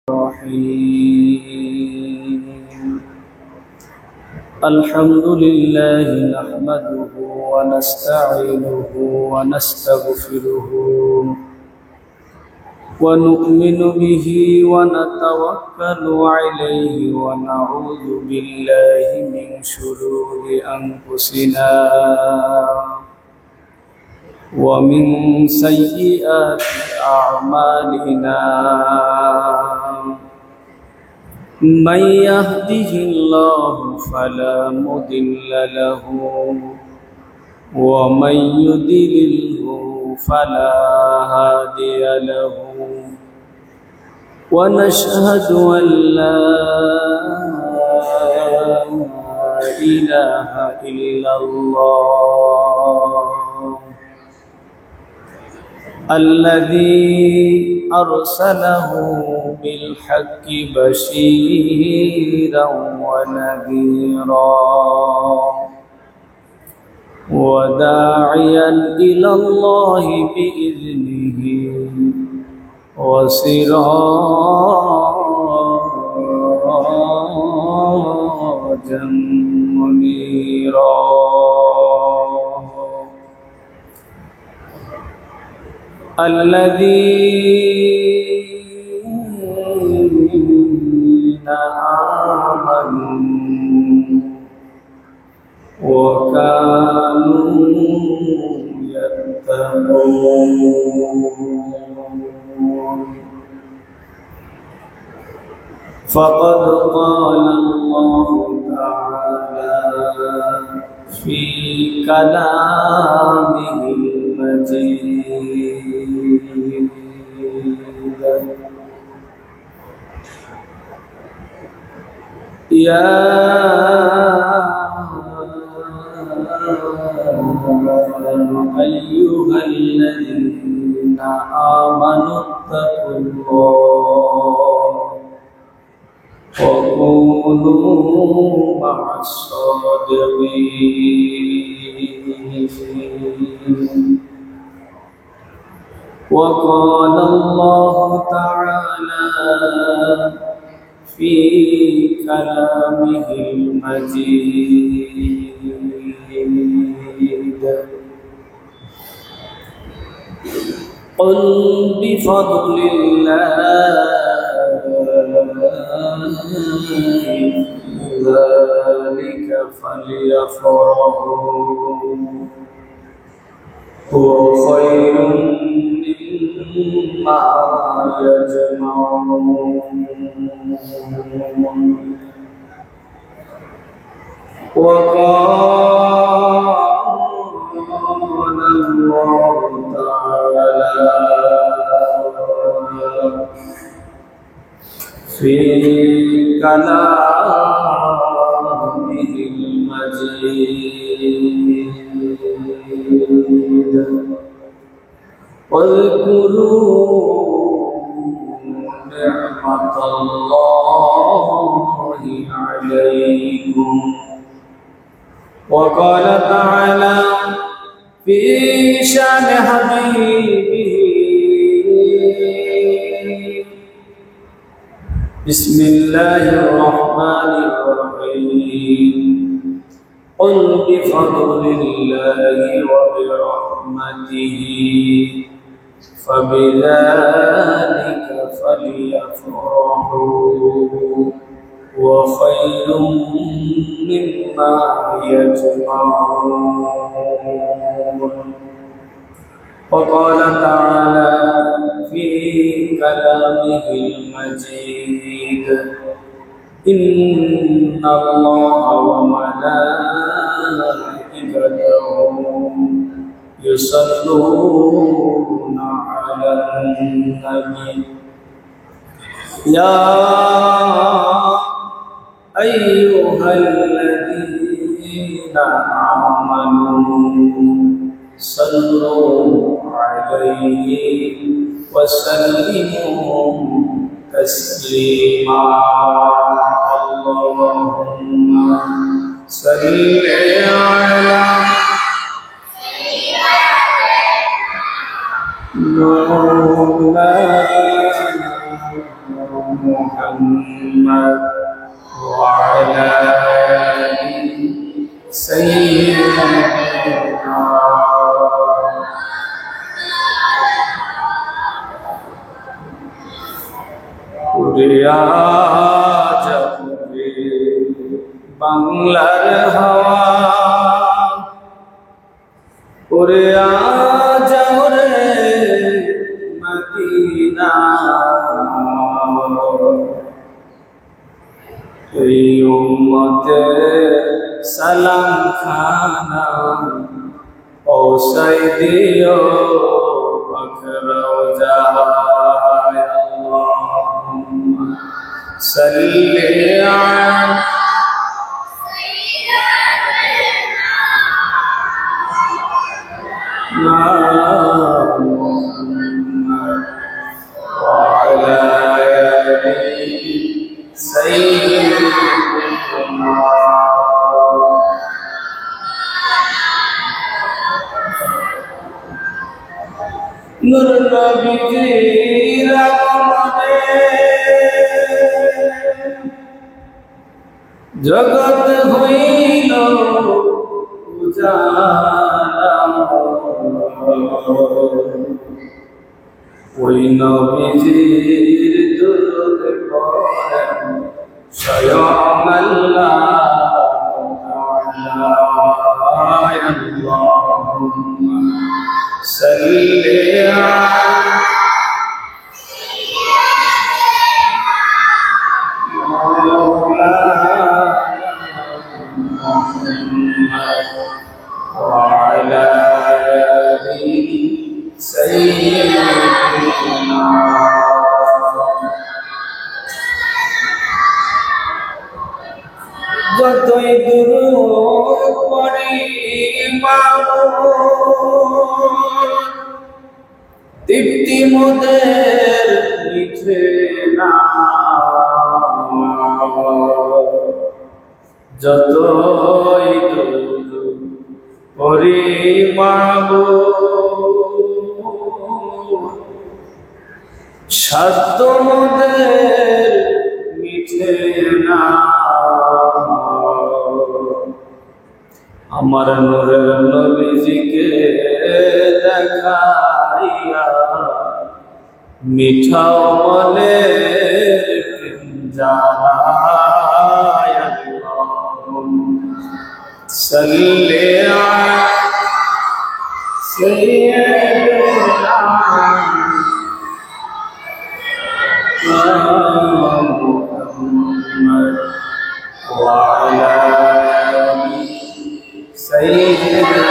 الرحيم الحمد لله نحمده ونستعينه ونستغفره ونؤمن به ونتوكل عليه ونعوذ بالله من شرور أنفسنا ومن سيئات أعمالنا من يهده الله فلا مضل له ومن يضلله فلا هادي له ونشهد أن لا إله إلا الله الذي أرسله بالحق بشيرا ونذيرا وداعيا إلى الله بإذنه وسراجا منيرا الذين آمنوا وكانوا يتقون فقد قال الله تعالى في كلامه المجيد يا أيها الذين آمنوا اتقوا الله وكونوا مع الصادقين وقال الله تعالى في كلامه المجيد قل بفضل الله ذلك فليفرحوا هو خير مما يجمعون وقال الله تعالى في كلامه المجيد واذكروا نعمة الله عليكم وقال تعالى في شأن حبيبه بسم الله الرحمن الرحيم قل بفضل الله وبرحمته فبذلك فليفرحوا وخير مما يجمعون وقال تعالى في كلامه المجيد إن الله وملائكته يصلون على النبي يا أيها الذين آمنوا صلوا عليه وسلموا تسليما اللهم صل على مولانا محمد وعلى آل سيدنا উড়িয়া যাবে বাংলার হাওয়া উড়িয়া যাও রে মদিনা এই উম্মতের সালাম খানা পৌঁছাই দিও রওজায় আল্লাহুম্মা সাল্লি আলা محمد وعلى آل سيدنا নূর নবীর আগমনে জগৎ হইল উজালা ওই নবীজির দুরূদ পড়েন স্বয়ং আল্লাহ আল্লাহুম্মা সাল্লি وعلى آل سيدنا যতই দুরূদ পড়ি মাবুদ তৃপ্তি মোদের মিছে না যতই দুরূদ পড়ি মাবুদ সাধ্য মোদের মিছে না আমার নূরের নবীজিকে দেখাইয়া মিঠাও মনে জানায় আল্লাহুম্মা সাল্লি আলা সাইয়্যিদিনা মুহাম্মদ ওয়া আলা আলি سيدنا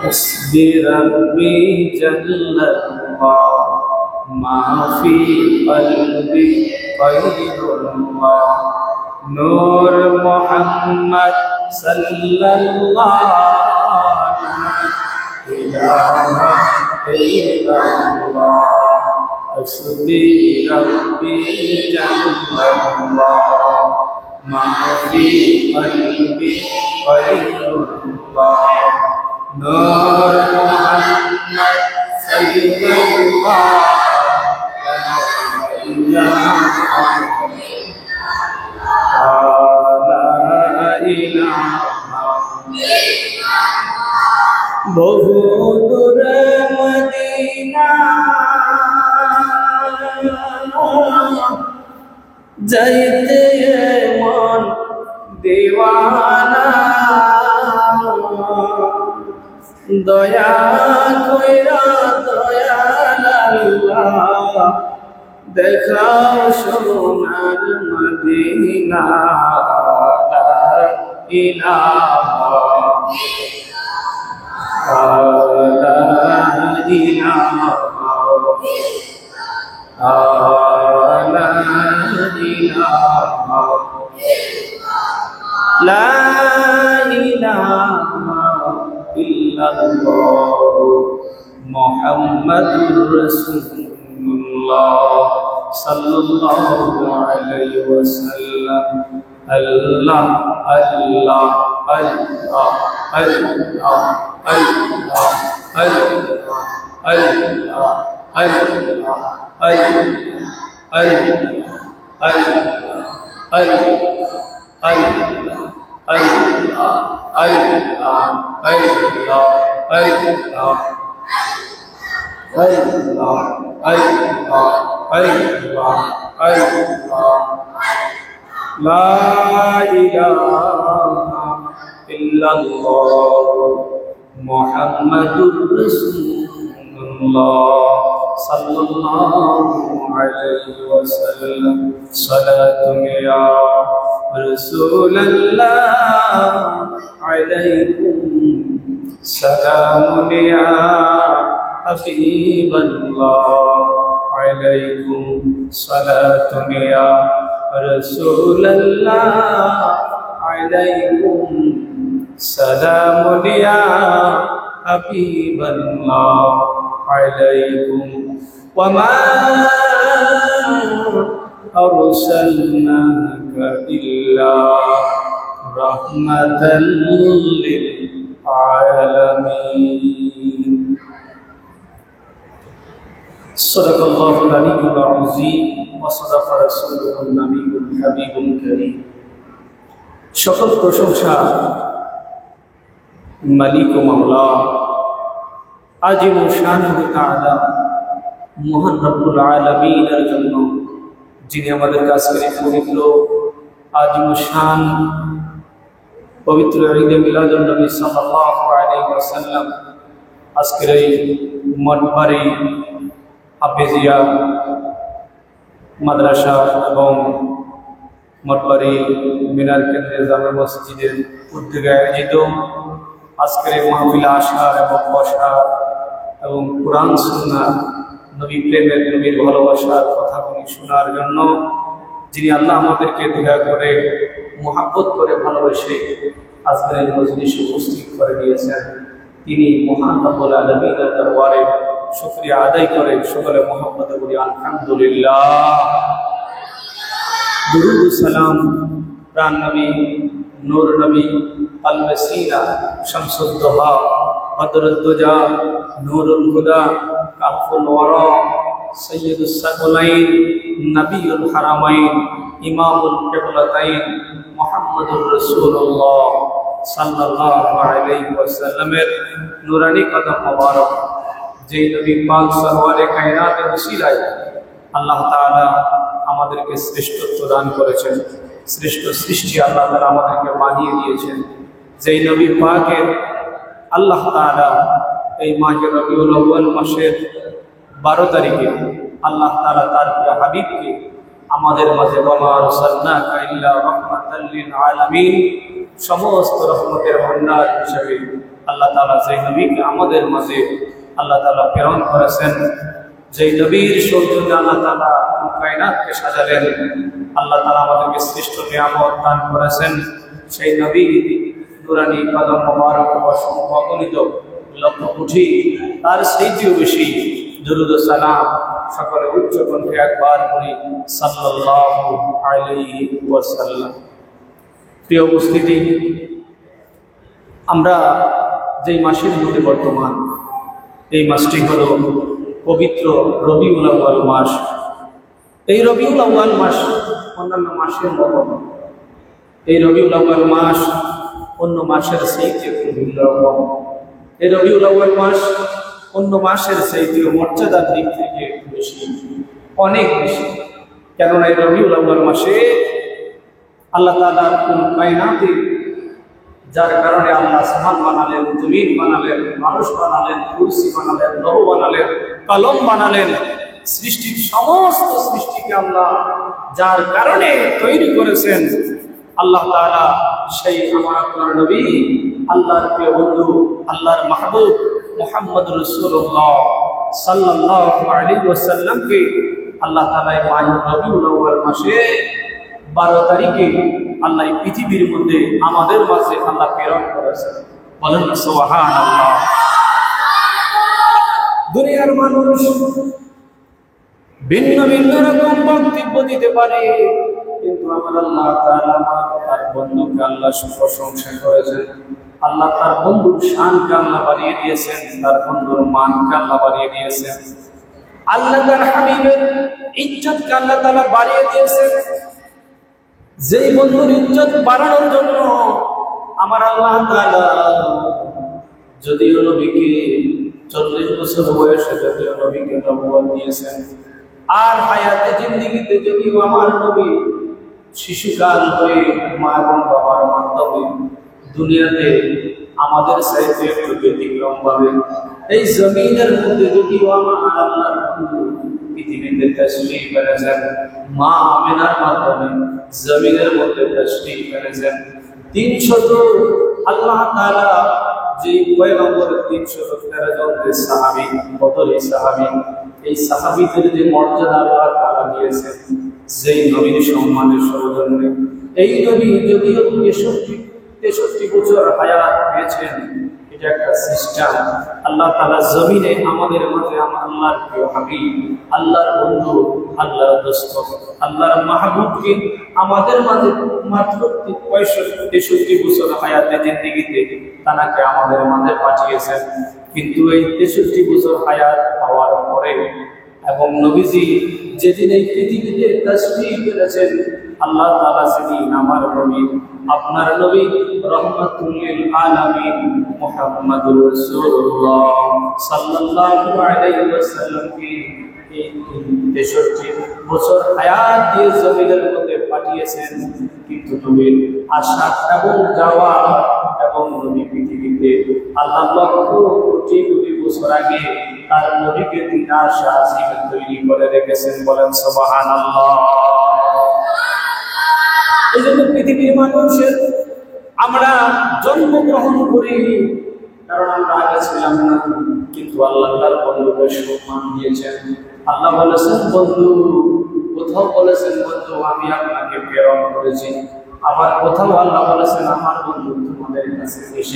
حسبي ربي جل الله ما في قلبي غير الله نور محمد صلى الله لا إله إلا الله حسبي ربي جل الله ما في قلبي غير الله نور محمد صلى الله لا إله বহু দূরে মদিনা যাইতে মন দিওয়ানা দয়া কইরা দয়াল আল্লাহ দেখাও সোনার মদিনা লা ইলাহা لا إله إلا الله محمد رسول الله صلى الله عليه وسلم الله الله الله الله الله মুহাম্মাদুর রাসূলুল্লাহ সাল্লাল্লাহু আলাইহি ওয়াসাল্লাম সালাতুন ইয়া রাসূলুল্লাহ আলাইকুম সালামুন ইয়া হাবিবাল্লাহ আলাইকুম সালাতুন ইয়া রাসূলুল্লাহ আলাইকুম সালামুন ইয়া হাবিবাল্লাহ আলাইকুম ওয়া মা আরসালনাকা ইল্লা রাহমাতাল লিল আলামিন। সাদাকাল্লাহুল আলিয়্যুল আযীম ওয়া সাদাকা রাসূলুহুন নাবিয়্যুল হাবিবুল কারীম। সকল প্রশংসা মালিক ও মাওলা আজিম শানুহু তাআলা মহান রব্বুল আলামিনের জন্য, যিনি আমাদের কাছে পবিত্র আজিম শান পবিত্র ঈদে মিলাদুন নবী সাল্লাল্লাহু আলাইহি ওয়াসাল্লাম আজকের এই মঠবাড়ি হাফেজিয়া মাদ্রাসা এবং মঠবাড়ি মিনার কেন্দ্রের জামে মসজিদের উদ্যোগে আয়োজিত আজকের এই মাহফিলে আসার এবং বসার এবং কোরআন সুন্নাহ নবী প্রেমের নবীর ভালোবাসার কথাগুলি শোনার জন্য, যিনি আল্লাহ আমাদেরকে দয়া করে মহাব্বত করে ভালোবেসে আজকের এই মজলিসে উপস্থিত করে দিয়েছেন, তিনি মহান রব্বুল আলামিনের দরবারে শুকরিয়া আদায় করে সকলে মহব্বতে বলি আলহামদুলিল্লাহ। দুরূদ ও সালাম প্রাণ নবী নূর নবী আল মসিনা শামসুদ দোহা বদরুদ দুজা নূরুল হুদা কাফুল ওয়ারা সৈয়দুস সাকলাইন নবিয়ুল হারামাইন ইমামুল কিবলাতাইন মুহাম্মাদুর রাসূলুল্লাহ সাল্লাল্লাহু আলাইহি ওয়াসাল্লামের নূরানী কদম মোবারক, যেই নবী পাক সরওয়ারে কায়নাতের ওসিলায় আল্লাহ তাআলা আমাদেরকে শ্রেষ্ঠত্ব দান করেছেন, শ্রেষ্ঠ সৃষ্টি আল্লাহ তাআলা আমাদেরকে বানিয়ে দিয়েছেন। যেই নবী পাকের আল্লাহ তাআলা এই মাহে রবিউল আউয়াল মাসের 12 তারিখে আল্লাহ তাআলা তার প্রিয় হাবিবকে আমাদের মাঝে ওয়া আরসালনাকা ইল্লা রাহমাতাল লিল আলামিন সমস্ত রহমতের ভান্ডার হিসেবে আল্লাহ তাআলা যেই নবীকে আমাদের মাঝে আল্লাহ তাআলা প্রেরণ করেছেন, যেই নবীর সৌজন্যে আল্লাহ তাআলা কায়নাতকে সাজালেন, আল্লাহ তাআলা আমাদেরকে শ্রেষ্ঠ নিয়ামত দান করেছেন, সেই নবী নুরানি কদম মোবারক অসংখ্য অগণিত লক্ষ কোটি তার সেইটিও বেশি দুরূদ ও সালাম সকলে উচ্চ কণ্ঠে একবার বলি সাল্লাল্লাহু আলাইহি ওয়াসাল্লাম। প্রিয় উপস্থিতি, আমরা যেই মাসের মধ্যে বর্তমান, এই মাসটি হল পবিত্র রবিউল আউয়াল মাস। এই রবিউল আউয়াল মাস অন্যান্য মাসের মতো, এই রবিউল আউয়াল মাস অন্য মাসের চাইতে একটু ভিন্ন রকম। এই রবিউল আউয়াল মাস অন্য মাসের চাইতে মর্যাদার দিক থেকে বেশি, অনেক বেশি। কেননা এই রবিউল আউয়াল মাসে আল্লাহ তাআলার কোন কায়নাতে, যার কারণে আল্লাহ আসমান বানালেন, জমিন বানালেন, মানুষ বানালেন, কুরসি বানালেন, লৌহ বানালেন, কলম বানালেন, সৃষ্টির সমস্ত সৃষ্টিকে আল্লাহ যার কারণে তৈরি করেছেন, আল্লাহ তাআলা সেই আমার আপনার নবী, আল্লাহর প্রিয় বন্ধু, আল্লাহর মাহবুব মুহাম্মদুর রাসূলুল্লাহ সাল্লাল্লাহু আলাইহি ওয়াসাল্লামকে আল্লাহ তাআলা এই রবিউল আউয়াল মাসে 12 তারিখে আল্লাহ এই পৃথিবীর মধ্যে আমাদের মাঝে আল্লাহ প্রেরণ করেছেন। বলেন সুবহানাল্লাহ। দুনিয়ার মানুষ ভিন্ন ভিন্ন রকম বক্তব্য দিতে পারে, কিন্তু আমার আল্লাহ তাআলা তার বন্ধুকে আল্লাহ প্রশংসা করেছেন। আল্লাহ তার বন্ধুর শানকে আল্লাহ বাড়িয়ে দিয়েছেন, তার বন্ধুর মানকে আল্লাহ বাড়িয়ে দিয়েছেন। আল্লাহ তার হাবিবের ইজ্জতকে আল্লাহ তাআলা বাড়িয়ে দিয়েছেন। যেই বন্ধুর ইজ্জত বাড়ানোর জন্য আমার আল্লাহ তাআলা যদিও নবীকে 40 বছর বয়সে যদিও নবীকে নবুয়ত দিয়েছেন, আর হায়াতে জিন্দেগিতে যদিও আমার নবী শিশুকাল হয়ে মা এবং বাবার মাধ্যমে দুনিয়াতে আমাদের সাথে একটু ব্যতিক্রম ভাবে এই জমিনের মধ্যে যদিও আমার আল্লাহর পৃথিবীতে তাশরীফ এনেছেন, মা আমিনার মাধ্যমে জমিনের মধ্যে তাশরীফ এনেছেন। 300 আল্লাহ তাআলা যে পয়গম্বরের 313 জন সাহাবী, বদরি সাহাবী, এই সাহাবীদের যে মর্যাদা আল্লাহ তাআলা দিয়েছেন, যেই নবীর সম্মানের সৌজন্যে এই নবী যদিও 63 বছর হায়াত পেয়েছেন, এটা একটা সিস্টেম। আল্লাহ তাআলা জমিনে আমাদের মাঝে আল্লাহর প্রিয় হাবিব, আল্লাহর বন্ধু, আল্লাহর দোস্ত, আল্লাহর মাহবুবকে আমাদের মাঝে মাত্র 63 বছর হায়াতে জিন্দেগিতে তাকে আমাদের মাঝে পাঠিয়েছেন। কিন্তু এই 63 বছর হায়াত পাওয়ার পরে এবং নবীজি যেদিন এই পৃথিবীতে তাশরীফ এনেছেন, আল্লাহ তাআলা সেদিন আমার নবী, আপনার নবী রাহমাতুল লিল আলামিন মুহাম্মদুর রাসূলুল্লাহ সাল্লাল্লাহু আলাইহি ওয়াসাল্লামকে 63 বছর হায়াত দিয়ে জমিনের মধ্যে পাঠিয়েছেন। কিন্তু নবীর আসা এবং যাওয়া এবং নবী পৃথিবীতে আল্লাহ লক্ষ কোটি কোটি বছর আগে তার নবীকে তিনি আশা জীবন তৈরি করে রেখেছেন। বলেন সুবহানাল্লাহ। এই জন্য পৃথিবীর মানুষের আমরা জন্মগ্রহণ করি, কারণ আমরা আগে ছিলাম না, কিন্তু আল্লাহ তার বন্ধুকে সম্মান দিয়েছেন। আল্লাহ বলেছেন বন্ধু, কোথাও বলেছেন বন্ধু আমি আপনাকে প্রেরণ করেছি, আবার কোথাও আল্লাহ বলেছেন আমার বন্ধু তোমাদের কাছে এসে